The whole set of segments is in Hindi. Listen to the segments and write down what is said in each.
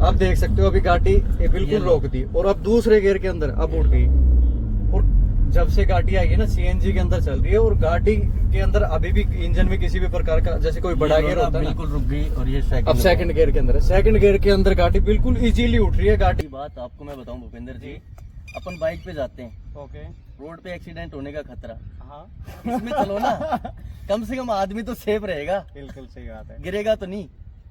आप देख सकते हो अभी गाड़ी ये बिल्कुल रोक दी और अब दूसरे गियर के अंदर अब उठ गई। और जब से गाड़ी आई है ना सीएनजी के अंदर चल रही है और गाड़ी के अंदर अभी भी इंजन में किसी भी प्रकार का जैसे कोई बड़ा गियर होता है ना, बिल्कुल रुक गई और ये अब सेकंड गियर के अंदर है। सेकंड गियर के अंदर गाड़ी बिल्कुल इजीली उठ रही है गाड़ी। बात आपको मैं बताऊं भूपेंद्र जी, अपन बाइक पे जाते हैं, ओके, रोड पे एक्सीडेंट होने का खतरा, हाँ इसमें चलो ना कम से कम आदमी तो सेफ रहेगा, बिल्कुल सही बात है। गिरेगा तो नहीं।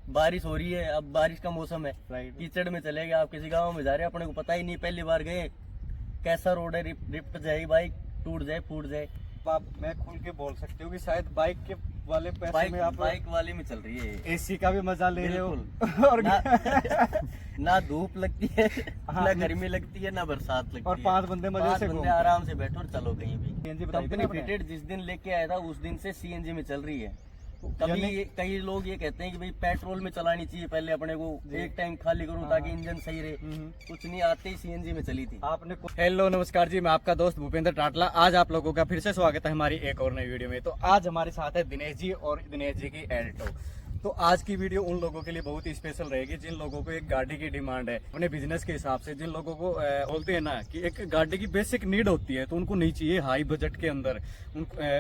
बारिश हो रही है, अब बारिश का मौसम है, राइट, कीचड़ में चले गए, आप किसी गांव में जा रहे हैं, अपने को पता ही नहीं, पहली बार गए, कैसा रोड है, रिप्ट जाएगी बाइक, टूट जाए फूट जाए। आप मैं खुल के बोल सकती हूँ कि शायद बाइक के वाले पैसे बाइक में आप बाइक वाले में चल रही है, एसी का भी मजा ले रहे हो बिल्कुल। और ना धूप लगती है, हाँ, ना गर्मी लगती है, ना बरसात लगती और है, 5 बंदे मजे पांच से बंदे घूमते हैं। आराम से बैठो और चलो कहीं भी। सीएनजी बताई थी कंपनी ना आपने? फिटेड जिस दिन लेके आया था उस दिन से सीएनजी में चल रही है। कभी यानी- कई लोग ये कहते हैं कि भाई पेट्रोल में चलानी चाहिए पहले, अपने को एक टाइम खाली करूं ताकि इंजन सही रहे, कुछ नहीं, आते ही सीएनजी में चली थी। आपने हेलो नमस्कार जी, मैं आपका दोस्त भूपेंद्र टाटला। आज आप लोगों का फिर से स्वागत है हमारी एक और नई वीडियो में। तो आज हमारे साथ है दिनेश जी और दिनेश जी की एल्टो। तो आज की वीडियो उन लोगों के लिए बहुत ही स्पेशल रहेगी जिन लोगों को एक गाड़ी की डिमांड है अपने बिजनेस के हिसाब से, जिन लोगों को बोलते हैं ना कि एक गाड़ी की बेसिक नीड होती है, तो उनको नहीं चाहिए हाई बजट के अंदर,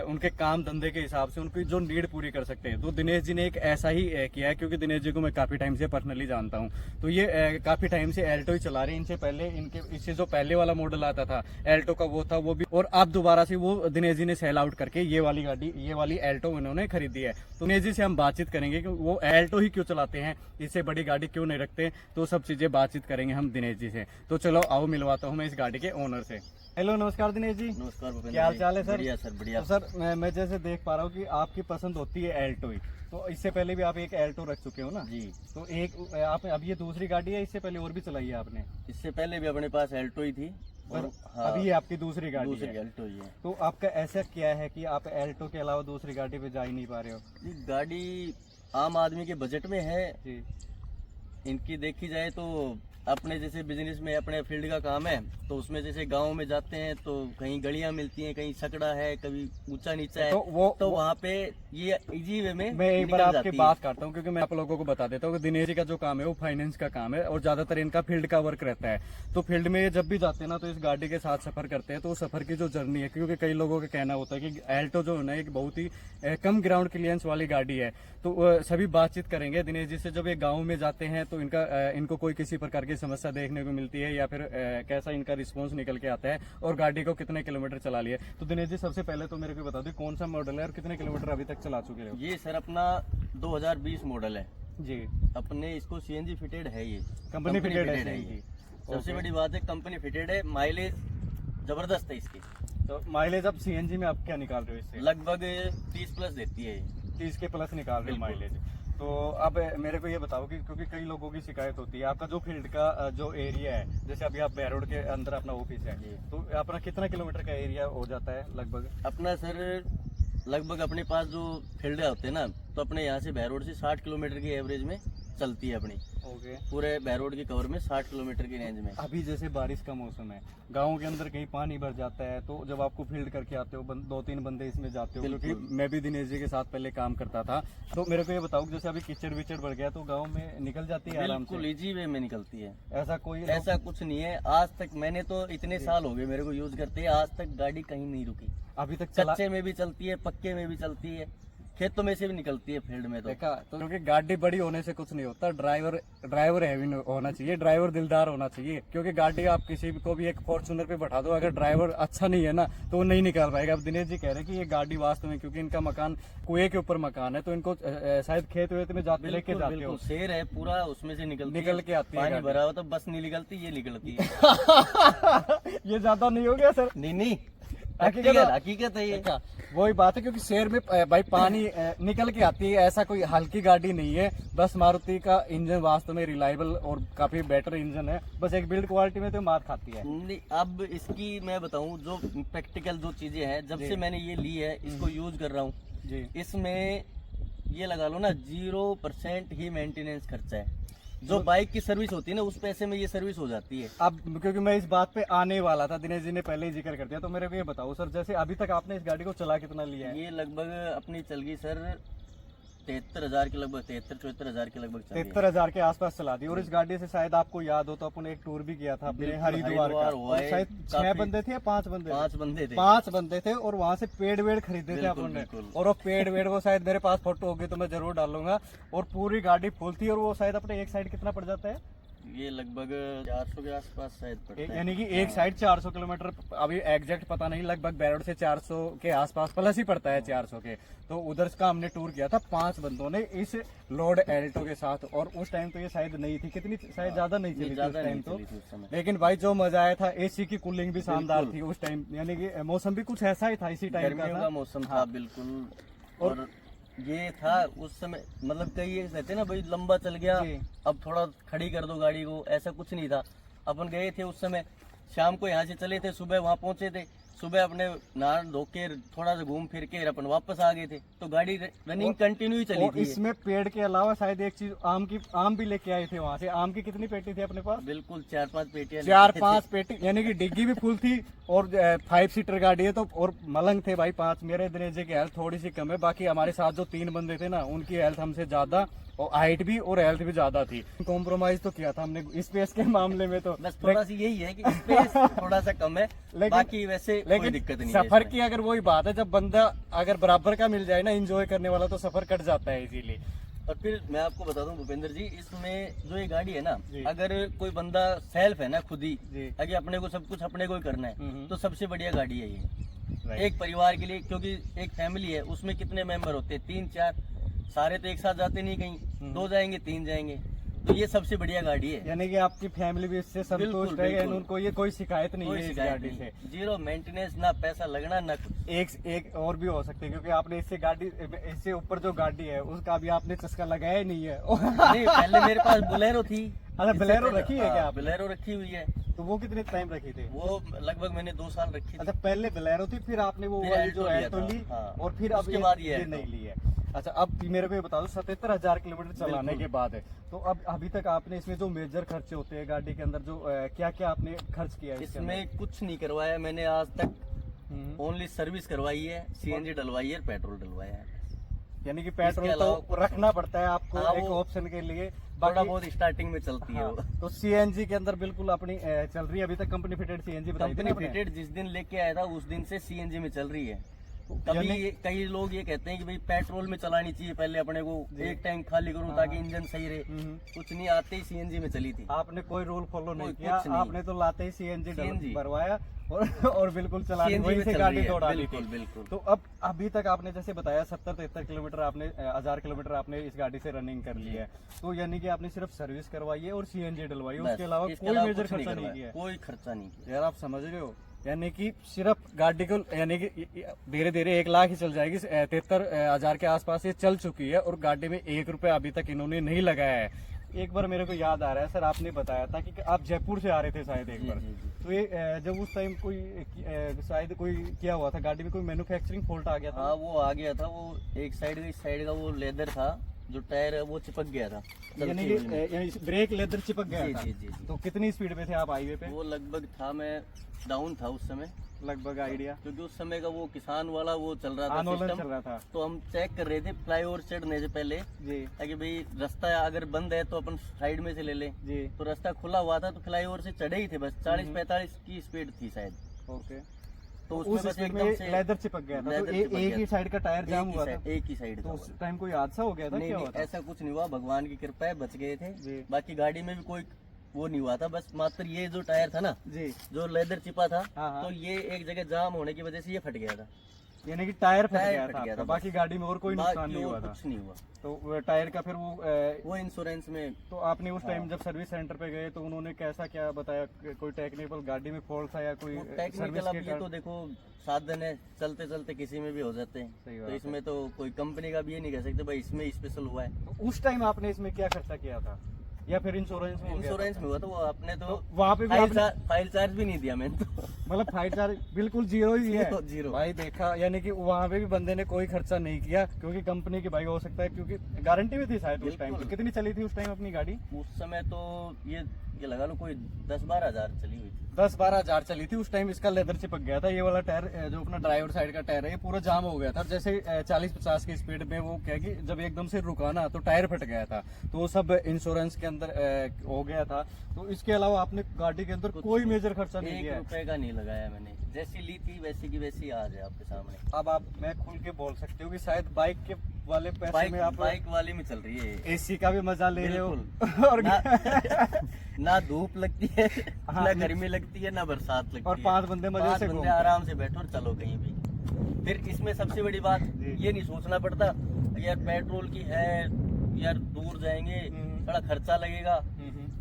उनके काम धंधे के हिसाब से उनकी जो नीड पूरी कर सकते हैं। तो दिनेश जी ने एक ऐसा ही किया है, क्योंकि दिनेश जी को मैं काफी टाइम से पर्सनली जानता हूँ। तो ये काफी टाइम से एल्टो ही चला रहे हैं। इनसे पहले इससे जो पहले वाला मॉडल आता था एल्टो का वो था, वो भी, और अब दोबारा से वो दिनेश जी ने सेल आउट करके ये वाली गाड़ी, ये वाली एल्टो उन्होंने खरीदी है। तो दिनेश जी से हम बातचीत करेंगे कि वो एल्टो ही क्यों चलाते हैं, इससे बड़ी गाड़ी क्यों नहीं रखते, तो सब चीजें बातचीत करेंगे हम दिनेश जी से। तो चलो आओ मिलवाता हूँ मैं इस गाड़ी के ओनर से। हेलो नमस्कार दिनेश जी। नमस्कार भूपेंद्र क्या हाल जी। चाल है सर? बढ़िया सर, बढ़िया। तो सर मैं जैसे देख पा रहा हूँ कि आपकी पसंद होती है एल्टो ही, तो इससे पहले भी आप एक एल्टो रख चुके हो ना जी, तो एक आप अब ये दूसरी गाड़ी है, इससे पहले और भी चलाई है आपने? इससे पहले भी अपने पास एल्टो ही थी और पर अभी ये आपकी दूसरी गाड़ी दूसरी है। एल्टो ही है। तो आपका ऐसा क्या है कि आप एल्टो के अलावा दूसरी गाड़ी पे जा ही नहीं पा रहे हो? ये गाड़ी आम आदमी के बजट में है, जी, इनकी देखी जाए तो अपने जैसे बिजनेस में अपने फील्ड का काम है, तो उसमें जैसे गांव में जाते हैं तो कहीं गलियां मिलती हैं, कहीं सकड़ा है, कभी ऊंचा नीचा है, तो वहाँ पे ये इजी वे में मैं एक बार निकल आपकी जाती बात करता हूँ, क्योंकि मैं आप लोगों को बता देता हूँ कि दिनेश जी का जो काम है वो फाइनेंस का काम है और ज्यादातर इनका फील्ड का वर्क रहता है। तो फील्ड में जब भी जाते हैं ना तो इस गाड़ी के साथ सफर करते हैं, तो सफर की जो जर्नी है, क्योंकि कई लोगों का कहना होता है कि एल्टो जो है ना एक बहुत ही कम ग्राउंड क्लियरेंस वाली गाड़ी है। तो सभी बातचीत करेंगे दिनेश जी से। जब ये गाँव में जाते हैं तो इनको कोई किसी प्रकार की समस्या देखने को मिलती है या फिर कैसा इनका रिस्पॉन्स निकल के आता है और गाड़ी को कितने किलोमीटर चला लिया। तो दिनेश जी सबसे पहले तो मेरे को बता दो कौन सा मॉडल है और कितने किलोमीटर अभी तक चला चुके हो? ये सर अपना 2020 मॉडल है जी, अपने, इसको सीएनजी फिटेड है, ये कंपनी फिटेड है ये। इनकी। सबसे बड़ी बात है कंपनी फिटेड है, माइलेज जबरदस्त है इसकी। तो माइलेज अब सीएनजी में आप क्या निकाल रहे हो इससे? लगभग 30 प्लस देती है ये। 30 के प्लस निकाल रहे हो बिल्कुल। माइलेज। तो अब मेरे को ये बताओ कि क्योंकि कई लोगों की शिकायत होती है, आपका जो फील्ड का जो एरिया है, जैसे अभी आप बहरोड के अंदर अपना ऑफिस है, जी। तो अपना कितना किलोमीटर का एरिया हो जाता है लगभग? अपना सर लगभग अपने पास जो फील्ड होते हैं ना, तो अपने यहाँ से बहरोड से 60 किलोमीटर की एवरेज में चलती है अपनी, ओके। पूरे बहरोड की कवर में 60 किलोमीटर की रेंज में। अभी जैसे बारिश का मौसम है, गाँव के अंदर कहीं पानी भर जाता है, तो जब आपको फील्ड करके आते हो 2-3 बंदे इसमें जाते हो, क्योंकि बिल्कुल। मैं भी दिनेश जी के साथ पहले काम करता था। तो मेरे को ये बताओ कि जैसे अभी कीचड़ विचड़ भर गया तो गाँव में निकल जाती है आराम बिल्कुल से? इजी वे में निकलती है, ऐसा कोई ऐसा कुछ नहीं है। आज तक मैंने तो इतने साल हो गए मेरे को यूज करते हैं, आज तक गाड़ी कहीं नहीं रुकी। अभी तक चला? कच्चे में भी चलती है, पक्के में भी चलती है, खेतों में से भी निकलती है फील्ड में। तो देखा, तो क्योंकि गाड़ी बड़ी होने से कुछ नहीं होता, ड्राइवर हैवी होना चाहिए, ड्राइवर दिलदार होना चाहिए। क्योंकि गाड़ी आप किसी को भी एक फॉर्च्यूनर पे बैठा दो, अगर ड्राइवर अच्छा नहीं है ना तो वो नहीं निकाल पाएगा। अब दिनेश जी कह रहे हैं कि ये गाड़ी वास्तव में, क्योंकि इनका मकान कुएं के ऊपर मकान है, तो इनको शायद खेत वेत में जाते लेके बिल्कुल जाते बिल्कुल हो, शेर है पूरा, उसमें से निकल के आती है पानी गाड़ी। भरा हो तो बस नहीं निकलती, ये निकलती है। ये ज्यादा नहीं हो गया सर? नहीं हकीकत हकीकत है ये। देखा, वही बात है, क्योंकि शहर में भाई पानी निकल के आती है, ऐसा कोई हल्की गाड़ी नहीं है। बस मारुति का इंजन वास्तव में रिलायबल और काफी बेटर इंजन है, बस एक बिल्ड क्वालिटी में तो मार खाती है। नहीं, अब इसकी मैं बताऊं जो प्रैक्टिकल जो चीजें हैं, जब जी। से मैंने ये ली है, इसको यूज कर रहा हूँ, जी, इसमें ये लगा लो ना 0% ही मेंटेनेंस खर्चा है। जो बाइक की सर्विस होती है ना, उस पैसे में ये सर्विस हो जाती है। अब क्योंकि मैं इस बात पे आने वाला था, दिनेश जी ने पहले ही जिक्र कर दिया, तो मेरे को ये बताओ सर, जैसे अभी तक आपने इस गाड़ी को चला कितना लिया है? ये लगभग अपनी चल गई सर 73,000 के लगभग, 73-74,000 के लगभग चल रही है। 73,000 के आसपास चला दी। और इस गाड़ी से शायद आपको याद हो तो अपन एक टूर भी किया था अपने बिल्कुल, हरिद्वार का, हुआ और है, शायद 6 काफी- बंदे थे या 5 बंदे थे? 5 बंदे थे। 5 बंदे थे और वहाँ से पेड़ वेड़ खरीदे थे बिल्कुल, अपन ने। बिल्कुल। और वो पेड़ वेड़ वो शायद मेरे पास फोटो होगी तो मैं जरूर डालूंगा। और पूरी गाड़ी फुल थी। और वो शायद अपने एक साइड कितना पड़ जाता है? ये लगभग 400 के आसपास शायद पड़ता है। यानी कि एक साइड 400 किलोमीटर, अभी एग्जैक्ट पता नहीं, लगभग बैरोड से 400 के आसपास प्लस ही पड़ता है 400 के। तो उधर का हमने टूर किया था 5 बंदों ने इस लोड एल्टो के साथ। और उस टाइम तो ये शायद नहीं थी, कितनी शायद ज्यादा नहीं चली थी उस ज्यादा टाइम नहीं तो। चली थी उस समय। लेकिन भाई जो मजा आया था, एसी की कूलिंग भी शानदार बिल्कुल। थी उस टाइम। यानी कि मौसम भी कुछ ऐसा ही था, इसी टाइम का गर्मियों था। का मौसम था बिल्कुल। और ये था उस समय, मतलब कई ये कहते हैं ना भाई लंबा चल गया, जी। अब थोड़ा खड़ी कर दो गाड़ी को, ऐसा कुछ नहीं था। अपन गए थे उस समय, शाम को यहाँ से चले थे, सुबह वहाँ पहुंचे थे, सुबह अपने नहा धो के थोड़ा सा घूम फिर के अपन वापस आ गए थे। तो गाड़ी रनिंग कंटिन्यू ही चली और थी। इसमें पेड़ के अलावा शायद एक चीज आम भी लेके आए थे वहाँ से। आम की कितनी पेटी थी अपने पास? बिल्कुल 4-5 पेटियां 4-5 पेटी, यानी कि डिग्गी भी फुल थी। और 5 सीटर गाड़ी है तो। और मलंग थे भाई 5। मेरे दिनेश जी की हेल्थ थोड़ी सी कम है, बाकी हमारे साथ जो 3 बंदे थे ना उनकी हेल्थ हमसे ज्यादा, और हाइट भी और हेल्थ भी ज्यादा थी। कॉम्प्रोमाइज तो किया था हमने स्पेस के मामले में तो। बस थोड़ा सी यही है कि स्पेस थोड़ा सा कम है, बाकी वैसे कोई दिक्कत नहीं है सफर इसमें। की अगर वही बात है, जब बंदा अगर बराबर का मिल जाए ना एंजॉय करने वाला, तो सफर कट जाता है इजीली। और फिर मैं आपको बता दूं भूपेंद्र जी, इसमें जो ये गाड़ी है ना, जी। अगर कोई बंदा सेल्फ है ना खुद ही, जी। अगर अपने को सब कुछ अपने को ही करना है, तो सबसे बढ़िया गाड़ी है ये। Right. एक परिवार के लिए, क्योंकि एक फैमिली है, उसमें कितने मेंबर होते हैं? 3-4, सारे तो एक साथ जाते नहीं कहीं, 2 जाएंगे 3 जाएंगे, तो ये सबसे बढ़िया गाड़ी है। यानी कि आपकी फैमिली भी इससे संतुष्ट बिल्कुल, है, बिल्कुल। उनको ये कोई शिकायत नहीं कोई है इस शिकायत गाड़ी नहीं, से। जीरो मेंटेनेंस, ना पैसा लगना ना कुछ। एक और भी हो सकती है, क्योंकि आपने इससे ऊपर जो गाड़ी है उसका भी आपने चस्का लगाया ही नहीं है। नहीं, पहले मेरे पास बोलेरो थी। अच्छा, इससे बोलेरो पहले- रखी है क्या आपने? बोलेरो रखी हुई है। तो वो कितने टाइम रखी थी? वो लगभग मैंने 2 साल रखी थी। अच्छा, पहले बोलेरो थी, फिर आपने वो फिर वाली जो Alto लिया एल्टो था, ली, हाँ। और फिर अब उसके बाद ये Alto। नहीं ली है। अच्छा, अब मेरे को ये बता दो, 77,000 किलोमीटर चलाने बिल्कुल। के बाद है, तो अब अभी तक आपने इसमें जो मेजर खर्चे होते हैं गाड़ी के अंदर, जो क्या क्या आपने खर्च किया है इसके अंदर? इसमें कुछ नहीं करवाया मैंने आज तक, हम्म। ओनली सर्विस करवाई है, सीएनजी डलवाई है, पेट्रोल डलवाया है। यानी कि इसके पेट्रोल अलावा तो कुछ रखना पड़ता है आपको हाँ, एक वो ऑप्शन के लिए। थोड़ा बाकी बहुत स्टार्टिंग में चलती है हाँ, वो। तो सीएनजी के अंदर बिल्कुल अपनी चल रही है अभी तक। कंपनी फिटेड सीएनजी बताई थी कंपनी ना आपने? फिटेड जिस दिन लेके आया था उस दिन से सीएनजी में चल रही है। कभी यानी- कई लोग ये कहते हैं कि भाई पेट्रोल में चलानी चाहिए पहले अपने को, एक टैंक खाली करूं ताकि इंजन सही रहे। कुछ नहीं, आते ही सीएनजी में चली थी। आपने कोई रूल फॉलो नहीं कोई किया, कुछ नहीं। आपने तो लाते ही सीएनजी CNG भरवाया और बिल्कुल चलानी सीएनजी वहीं में से चल गाड़ी रही है, दौड़ा ली बिल्कुल थी। बिल्कुल। तो अब अभी तक आपने जैसे बताया 70-73 किलोमीटर आपने 1000 किलोमीटर आपने इस गाड़ी से रनिंग कर ली है। तो यानी कि आपने सिर्फ सर्विस करवाई है और सीएनजी डलवाई है, बस, उसके अलावा इसके कोई अलावा मेजर कुछ नहीं खर्चा नहीं करवाया, किया है। कोई खर्चा नहीं किया। यार आप समझ रहे हो, यानी कि सिर्फ गाड़ी को, यानी कि धीरे धीरे 1 लाख ही चल जाएगी। 73,000 के आसपास ये चल चुकी है, और गाड़ी में 1 रुपया अभी तक इन्होंने नहीं लगाया है। एक बार मेरे को याद आ रहा है सर, आपने बताया था कि आप जयपुर से आ रहे थे शायद एक जी, बार। जी, जी। तो ये जब उस टाइम कोई शायद कोई क्या हुआ था गाड़ी में, कोई मैन्युफैक्चरिंग फॉल्ट आ गया था? हाँ, वो आ गया था, वो एक साइड का, इस साइड का वो लेदर था, जो टायर है वो चिपक गया था। यानी चलती हुई में। कि ब्रेक लेदर चिपक गया जी, था। जी, जी, जी। तो कितनी स्पीड पे थे आप हाईवे पे? वो लगभग था, मैं डाउन था उस समय, लगभग आइडिया क्योंकि उस समय का वो किसान वाला वो चल रहा था आंदोलन सिस्टम। चल रहा था। तो हम चेक कर रहे थे फ्लाईओवर चढ़ने से पहले, जी ताकि भाई रास्ता अगर बंद है तो अपन साइड में से ले लें। जी। तो रास्ता खुला हुआ था, तो फ्लाईओवर से चढ़े ही थे, बस 40-45 की स्पीड थी शायद। ओके। तो उस उसमें बस स्पीड एकदम में से लेदर चिपक गया था। तो लेदर चिपक एक गया ही था। साइड का टायर जाम हुआ था। एक ही साइड तो था उस वो। टाइम कोई हादसा हो गया था? नहीं क्या नहीं, हुआ था? ऐसा कुछ नहीं हुआ, भगवान की कृपा है, बच गए थे। जी बाकी गाड़ी में भी कोई वो नहीं हुआ था, बस मात्र ये जो टायर था ना, जी। जो लेदर चिपा था, हाँ, हाँ। तो ये एक जगह जाम होने की वजह से ये फट गया था। यानी कि टायर फट टायर गया फट था गया आपका, था, बाकी गाड़ी में और कोई नुकसान बाकी नहीं और हुआ था। कुछ नहीं हुआ। तो वो टायर का फिर वो इंश्योरेंस में। तो आपने उस टाइम हाँ। जब सर्विस सेंटर पे गए तो उन्होंने कैसा क्या बताया? कोई टेक्निकल गाड़ी में फॉल्ट था या कोई वो सर्विस टेक्निकल, अब के ये तो कारण? देखो साधन है, चलते चलते किसी में भी हो जाते हैं। सही तो बात है। इसमें तो कोई कंपनी का भी ये नहीं कह सकते भाई इसमें स्पेशल हुआ है। तो उस टाइम आपने इसमें क्या खर्चा किया था? या फिर इंश्योरेंस में हो गया? इंश्योरेंस में हुआ तो वो आपने तो वहाँ पे भी आपने फाइल चार्ज भी नहीं दिया मैंने तो। मतलब फाइल चार्ज बिल्कुल जीरो ही है। जीरो। भाई देखा, यानी कि वहाँ पे भी बंदे ने कोई खर्चा नहीं किया, क्योंकि कंपनी की भाई हो सकता है, क्योंकि गारंटी भी थी शायद उस टाइम। बिल्कुल। कितनी चली थी उस टाइम अपनी गाड़ी? उस समय तो ये लगा लो कोई 10-12 हजार चली हुई थी। 10-12 हजार चली थी उस टाइम। इसका लेदर चिपक गया था, ये वाला टायर जो अपना ड्राइवर साइड का टायर है ये पूरा जाम हो गया था। जैसे 40-50 की स्पीड में वो क्या कि जब एकदम से रुका ना तो टायर फट गया था, तो वो सब इंश्योरेंस के अंदर हो गया था। तो इसके अलावा आपने गाड़ी के अंदर कोई मेजर खर्चा नहीं किया? 1 रुपए का नहीं लगाया मैंने, जैसी ली थी वैसी की वैसी आज है आपके सामने। अब आप मैं खुल के बोल सकती हूँ कि शायद बाइक के वाले पैसे में आप बाइक वाली में चल रही है। एसी का भी मजा ले रहे हो और ना धूप लगती है, हाँ, ना गर्मी लगती है, ना बरसात लगती और है। 5 बंदे मजे से घूमते हैं। आराम से बैठो और चलो कहीं भी। फिर इसमें सबसे बड़ी बात ये नहीं सोचना पड़ता यार पेट्रोल की है, यार दूर जाएंगे बड़ा खर्चा लगेगा।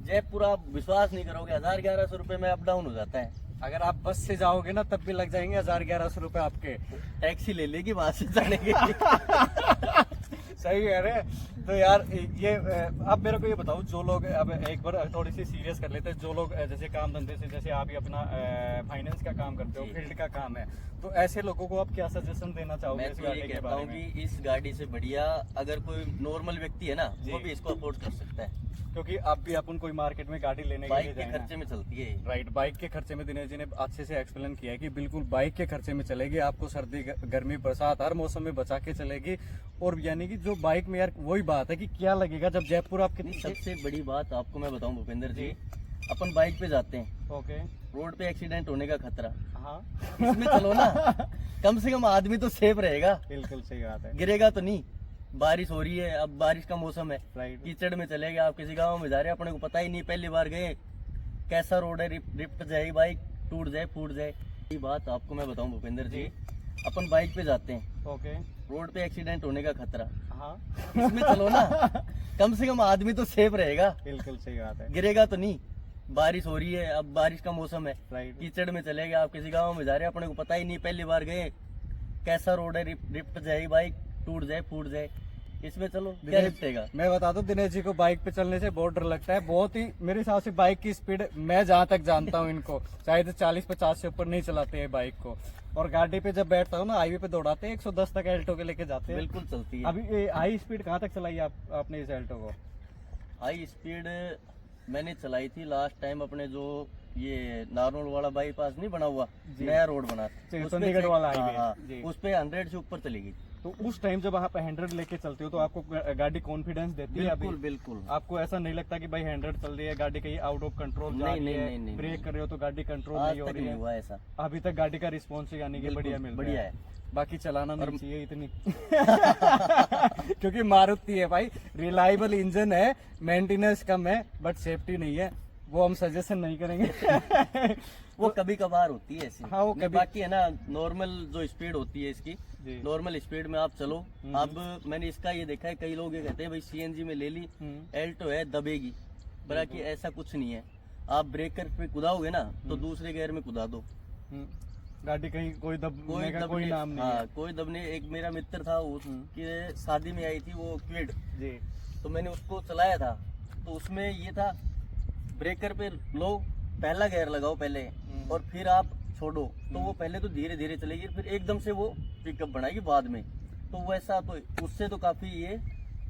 जयपुर आप विश्वास नहीं करोगे 1000-1100 रुपए में अप डाउन हो जाता है। अगर आप बस से जाओगे ना तब भी लग जाएंगे 1000-1100 रुपए आपके। टैक्सी ले लेगी वहां से जाने के सही कह रहे हैं। तो यार ये अब मेरे को ये बताओ, जो लोग अब एक बार थोड़ी सी सीरियस कर लेते हैं, जो लोग जैसे काम धंधे से, जैसे आप ही अपना फाइनेंस का काम करते हो, फील्ड का काम है, तो ऐसे लोगों को आप क्या सजेशन देना चाहोगे मैं इस तो गाड़ी ये के कहता बारे हूँ में? कि इस गाड़ी से बढ़िया अगर कोई नॉर्मल व्यक्ति है ना जी। वो भी इसको अफोर्ड कर सकता है, क्योंकि अब भी अपन कोई मार्केट में गाड़ी लेने के लिए बाइक के जाए ना, खर्चे में चलती है। राइट, बाइक के खर्चे में दिनेश जी ने अच्छे से एक्सप्लेन किया है कि बिल्कुल बाइक के खर्चे में चलेगी, आपको सर्दी गर्मी बरसात हर मौसम में बचा के चलेगी। और यानी कि जो बाइक में यार वही बात है कि क्या लगेगा जब जयपुर आप कितनी सबसे बड़ी बात आपको मैं बताऊं भूपेंद्र जी, अपन बाइक पे जाते हैं, ओके, रोड पे एक्सीडेंट होने का खतरा, हाँ इसमें चलो ना कम से कम आदमी तो सेफ रहेगा, बिल्कुल सही बात है, गिरेगा तो नहीं। बारिश हो रही है, अब बारिश का मौसम है, राइट, कीचड़ में चले गए, आप किसी गांव में जा रहे हैं, अपने को पता ही नहीं, पहली बार गए, कैसा रोड है, रिप्ट जाए बाइक, टूट जाए फूट जाए। ये बात आपको मैं बताऊं भूपेंद्र जी, अपन बाइक पे जाते हैं, ओके, रोड पे एक्सीडेंट होने का खतरा, हाँ इसमें चलो ना कम से कम आदमी तो सेफ रहेगा, बिल्कुल सही बात है, गिरेगा तो नहीं। बारिश हो रही है, अब बारिश का मौसम है, राइट, कीचड़ में चले गए, आप किसी गांव में जा रहे हैं, अपने को पता ही नहीं, पहली बार गए, कैसा रोड है, रिप्ट जाए बाइक, टूट जाए फूट जाए, इसमें चलो क्या रिप्टेगा। मैं बता दूं दिनेश जी को बाइक पे चलने से बहुत डर लगता है, बहुत ही मेरे हिसाब से बाइक की स्पीड, मैं जहाँ तक जानता हूँ इनको शायद 40-50 से ऊपर नहीं चलाते हैं बाइक को, और गाड़ी पे जब बैठता हूँ ना हाईवे पे दौड़ाते हैं 110 तक एल्टो के लेके जाते हैं। बिल्कुल चलती है। अभी हाई स्पीड कहाँ तक चलाई आपने इस एल्टो को? हाई स्पीड मैंने चलाई थी लास्ट टाइम अपने जो ये नारनौल वाला बाईपास नहीं बना हुआ, नया रोड बना, चंडीगढ़ वाला हाईवे, उस पे 100 से ऊपर चलेगी। तो उस टाइम जब आप 100 लेके चलते हो तो आपको गाड़ी कॉन्फिडेंस देती है? बिल्कुल बिल्कुल। आपको ऐसा नहीं लगता कि भाई 100 चल रही है गाड़ी, कहीं आउट ऑफ कंट्रोल जा रही है, ब्रेक कर रहे हो तो गाड़ी कंट्रोल नहीं हो रही है? हुआ ऐसा अभी तक गाड़ी का रिस्पॉन्स यानी कि बढ़िया मिल बढ़िया है। बाकी चलाना नहीं चाहिए इतनी क्योंकि मारुति है भाई, रिलायबल इंजन है, मेंटेनेंस कम है, बट सेफ्टी नहीं है, वो हम सजेशन नहीं करेंगे वो कभी कभार होती है ऐसी। हाँ, वो नहीं, कभी, बाकी है ना नॉर्मल जो स्पीड होती है इसकी, नॉर्मल स्पीड में आप चलो। अब मैंने इसका ये देखा है, कई लोग ये कहते हैं भाई सीएनजी में ले ली, एल्टो है दबेगी, बाकी ऐसा कुछ नहीं है। आप ब्रेकर पे कुदाओगे ना तो दूसरे गियर में कुदा दो, गाड़ी कहीं कोई दबने का कोई नाम नहीं हाँ, है। कोई दबने। एक मेरा मित्र था, उसकी शादी में आई थी वो क्विड जी, तो मैंने उसको चलाया था, तो उसमें ये था ब्रेकर पे लो, पहला गियर लगाओ पहले और फिर आप छोड़ो, तो वो पहले तो धीरे धीरे चलेगी, फिर एकदम से वो पिकअप बनाएगी बाद में, तो वैसा तो उससे तो काफी ये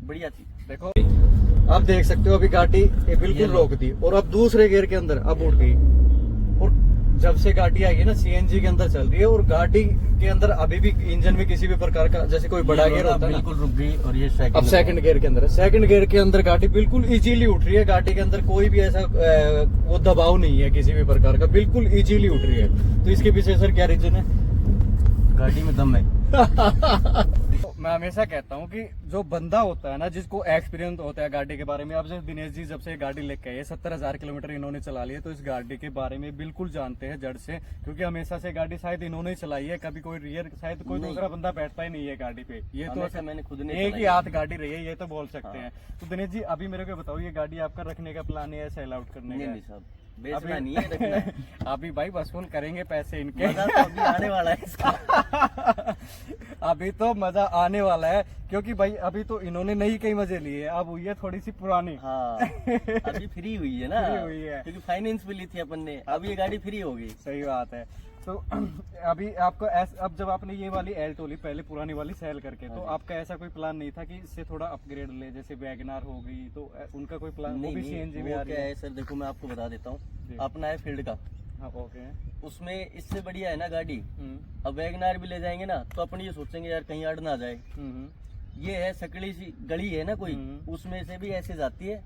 बढ़िया चीज। देखो आप देख सकते हो अभी गाड़ी बिल्कुल रोक दी और अब दूसरे गियर के अंदर अब उठ गई, और जब से गाड़ी आई है ना सीएनजी के अंदर चल रही है, और गाड़ी के अंदर अभी भी इंजन में किसी भी प्रकार का जैसे कोई बड़ा गियर होता है ना, बिल्कुल रुक गई, और ये अब सेकंड गियर के अंदर है, सेकंड गियर के अंदर गाड़ी बिल्कुल इजीली उठ रही है, गाड़ी के अंदर कोई भी ऐसा वो दबाव नहीं है किसी भी प्रकार का, बिल्कुल इजीली उठ रही है। तो इसके पीछे सर क्या रीजन है? गाड़ी में दम है। मैं हमेशा कहता हूँ कि जो बंदा होता है ना, जिसको एक्सपीरियंस होता है गाड़ी के बारे में, अब जैसे दिनेश जी जब से गाड़ी लेके आए 70,000 किलोमीटर इन्होंने चला लिया, तो इस गाड़ी के बारे में बिल्कुल जानते हैं जड़ से, क्योंकि हमेशा से गाड़ी शायद इन्होंने ही चलाई है, कभी कोई रियर शायद कोई दूसरा बंदा बैठता ही नहीं है गाड़ी पे, ये तो मैंने खुद ने एक ही हाथ गाड़ी रही है, ये तो बोल सकते हैं। तो दिनेश जी अभी मेरे को बताओ, ये गाड़ी आपका रखने का प्लान है या सेल आउट करने का? नहीं साहब, बेचना नहीं है, रखना है। अभी भाई वसूल करेंगे पैसे इनके। मजा तो अभी आने वाला है इसका। अभी तो मजा आने वाला है, क्योंकि भाई अभी तो इन्होंने नई कई मजे लिए, अब हुई है थोड़ी सी पुरानी। हाँ अभी फ्री हुई है ना, फ्री हुई है। क्योंकि फाइनेंस पे ली थी अपन ने, अब ये गाड़ी फ्री हो गई। सही बात है। तो अभी आपको अब जब आपने ये वाली एल्टो ली, पहले पुरानी वाली सेल करके, तो आपका ऐसा कोई प्लान नहीं था कि इससे थोड़ा अपग्रेड ले, जैसे वैगनार हो गई, तो उनका कोई प्लान? नहीं, वो भी नहीं, सीएनजी में वो आ रही क्या है। है सर, देखो मैं आपको बता देता जी। हूँ, अपना है फील्ड का, हाँ, ओके। उसमें इससे बढ़िया है ना गाड़ी। अब वैगनार भी ले जाएंगे ना, तो अपन ये सोचेंगे यार कहीं अड़ ना जाए। ये है सकड़ी सी गली है ना कोई, उसमें से भी ऐसे जाती है,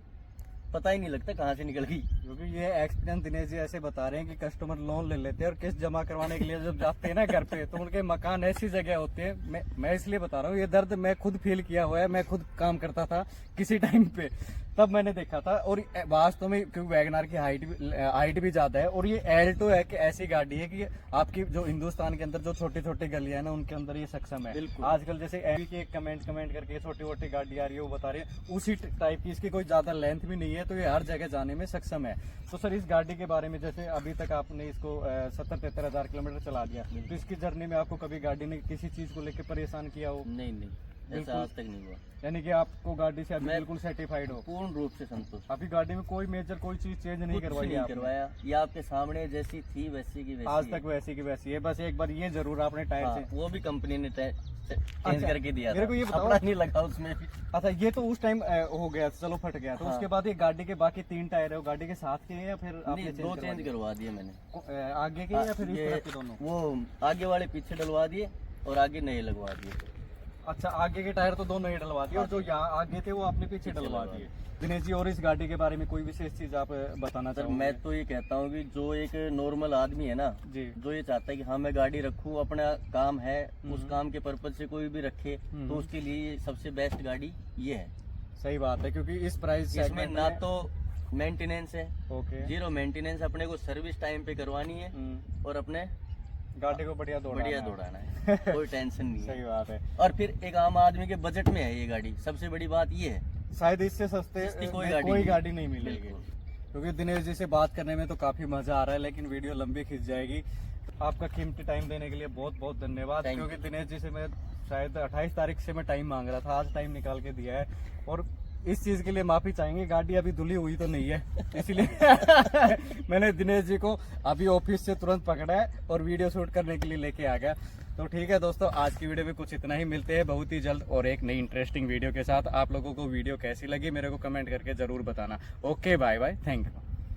पता ही नहीं लगता कहाँ से निकल गई। क्योंकि ये एक्सपीरियंस दिनेश जी ऐसे बता रहे हैं कि कस्टमर लोन ले लेते हैं और किस्त जमा करवाने के लिए जब जाते हैं ना घर पे, तो उनके मकान ऐसी जगह होते हैं। मैं इसलिए बता रहा हूँ, ये दर्द मैं खुद फील किया हुआ है। मैं खुद काम करता था किसी टाइम पे, तब मैंने देखा था। और वास्तव में क्योंकि वैगनार की हाइट भी ज्यादा है, और ये एल्टो है कि ऐसी गाड़ी है कि आपकी जो हिंदुस्तान के अंदर जो छोटी छोटी गलियां है ना, उनके अंदर ये सक्षम है। आजकल जैसे एवी की एक कमेंट करके छोटी छोटी गाड़ी आ रही है, वो बता रही है उसी टाइप की, इसकी कोई ज्यादा लेंथ भी नहीं है, तो ये हर जगह जाने में सक्षम है। तो सर इस गाड़ी के बारे में, जैसे अभी तक आपने इसको 70-73 हजार किलोमीटर चला दिया, तो इसकी जर्नी में आपको कभी गाड़ी ने किसी चीज को लेकर परेशान किया हो? नहीं, ऐसा आज तक नहीं हुआ। यानी कि आपको गाड़ी से अभी बिल्कुल सेटिस्फाइड हो? पूर्ण रूप से संतुष्ट। अभी गाड़ी में कोई मेजर कोई चीज चेंज नहीं करवाया, ये आपके सामने जैसी थी वैसी की वैसी आज तक वैसी की वैसी है। बस एक बार ये जरूर आपने टायर हाँ, से वो भी कंपनी ने चेंज करके दिया मेरे को ये बताओ, अपना नहीं लगा उसमें भी। अच्छा ये तो उस टाइम हो गया, चलो फट गया, तो हाँ। उसके बाद ये गाड़ी के बाकी 3 टायर है, वो गाड़ी के साथ के हैं या फिर आपने नहीं, 2 चेंज करवा दिए मैंने। आगे के या फिर इस तरफ के दोनों? वो आगे वाले पीछे डलवा दिए और आगे नए लगवा दिए। अच्छा, आगे के टायर तो दोनों ही डलवा दिए, और जो यहाँ आगे थे वो आपने पीछे डलवा दिए। दिनेश जी, और इस गाड़ी के बारे में कोई विशेष चीज आप बताना सर चाहोगे? मैं तो ये कहता हूँ कि जो एक नॉर्मल आदमी है ना जी, जो ये चाहता है कि हाँ मैं गाड़ी रखूँ, अपना काम है, उस काम के पर्पज से कोई भी रखे, तो उसके लिए ये सबसे बेस्ट गाड़ी ये है। सही बात है, क्योंकि इस प्राइस इसमें ना तो मेंटेनेंस है, ओके, 0 मेंटेनेंस, अपने को सर्विस टाइम पे करवानी है और अपने गाड़ी को बढ़िया दौड़ाना है, कोई टेंशन नहीं है। सही बात है। और फिर एक आम आदमी के बजट में है ये गाड़ी, सबसे बड़ी बात ये है, शायद इससे सस्ते इसकी कोई गाड़ी नहीं मिलेगी। बिल्कुल। क्योंकि दिनेश जी से बात करने में तो काफी मजा आ रहा है, लेकिन वीडियो लंबी खिंच जाएगी। आपका कीमती टाइम देने के लिए बहुत बहुत धन्यवाद। क्योंकि दिनेश जी से मैं शायद 28 तारीख से मैं टाइम मांग रहा था, आज टाइम निकाल के दिया है, और इस चीज के लिए माफी चाहेंगे। गाड़ी अभी धुली हुई तो नहीं है, इसलिए मैंने दिनेश जी को अभी ऑफिस से तुरंत पकड़ा है और वीडियो शूट करने के लिए लेके आ गया। तो ठीक है दोस्तों, आज की वीडियो में कुछ इतना ही। मिलते हैं बहुत ही जल्द और एक नई इंटरेस्टिंग वीडियो के साथ। आप लोगों को वीडियो कैसी लगी मेरे को कमेंट करके जरूर बताना। Okay, bye bye, thank you.